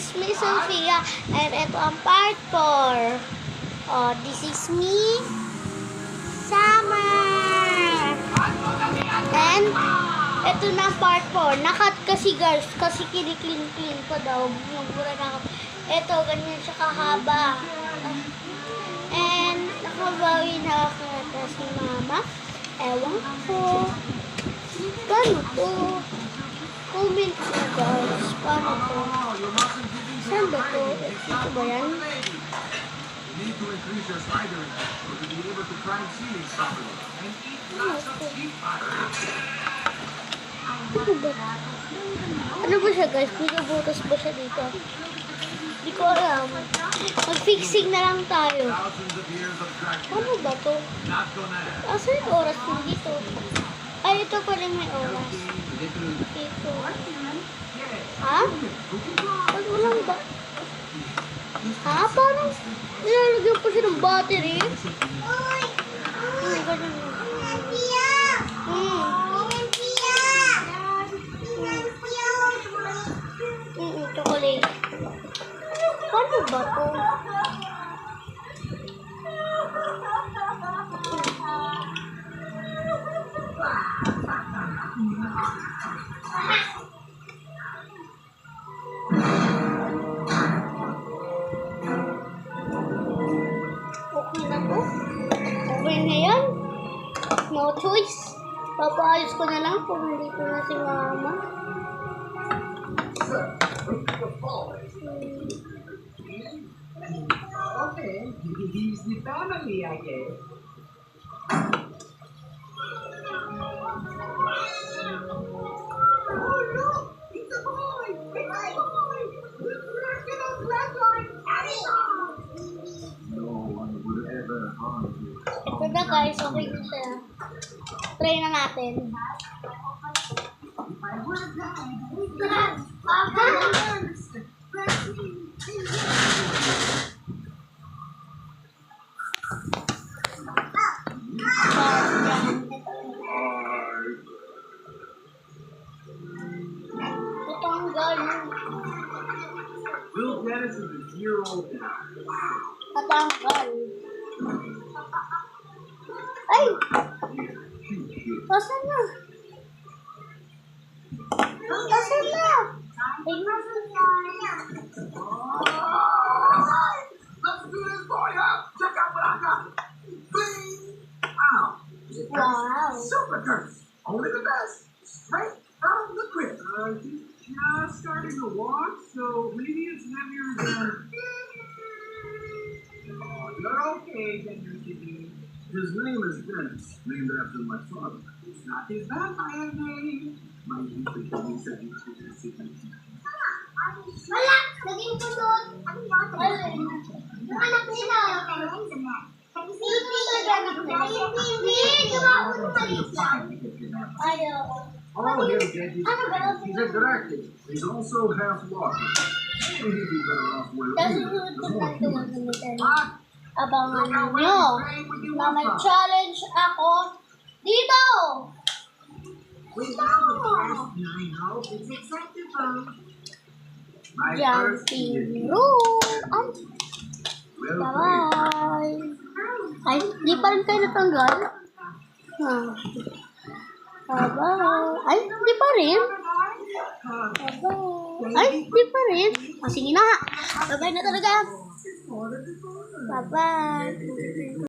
is Miss Sophia and ito ang part 4. Oh, this is me, Summer. And ito na ang part 4. Nakat kasi guys, kasi kiniklin-clean ko daw. Mura na ako. Ito, ganyan siya kahaba. And nakabawi na ako si Mama. Ewan ko. Paano to? Comment na guys. Paano to? Saan ba to? Ito ba yan? Need to increase your spider or to be able to climb ceilings properly and eat lots of cheap Ano ba? Ano ba siya guys? Pinabutas ba siya dito? Hindi ko alam. Mag-fixing na lang tayo. thousands of years of practice. Ano ba to? Not gonna happen. Asa yung oras din dito? Ay, ito pa rin may oras. Dito. Ha? Ba't walang ba? Ha? Parang nilalagyan pa siya ng battery? Ganun. Chocolate. Paano ba to? Okay na to? Okay na yan? No choice. Papaayos ko na lang kung nandito na si Mama. Okay, he's the family, I guess. Oh, look! It's a boy! It's a boy! No one would ever harm you. Ito na guys, okay na siya. Try na natin. Natanggal. Will Dennis is a year-old now. Natanggal. Ay! Pasan na? Pasan na? Let's do this, boy! Check out what I got! Bing! Ow! Wow. Super curse! Only the best! Straight from the crib! He's just starting to walk, so maybe it's heavier than... Oh, you're okay, Dennis. His name is Dennis, named after my father. It's not his vampire name. My usually calling second to the city. Wala! Naging puson! Ano yan? Yung anak nila. Hindi anak nila. Hindi! Gawa ko ng maliit lang. Ayaw. Oh, here again. He's a director. He's also half lost. Maybe he'd be better off where Tapos we susunod ko are. na ito ang gamitin. Abangan nyo na may challenge ako dito! We have the past 9 holes. It's acceptable. My first Jumping rope! Ay! Well played. Bye! Ay, di pa rin kayo natanggal? Bye-bye! Ay, di pa rin? Bye-bye! Ay, di pa rin? Sige na! Bye-bye na talaga! Bye-bye!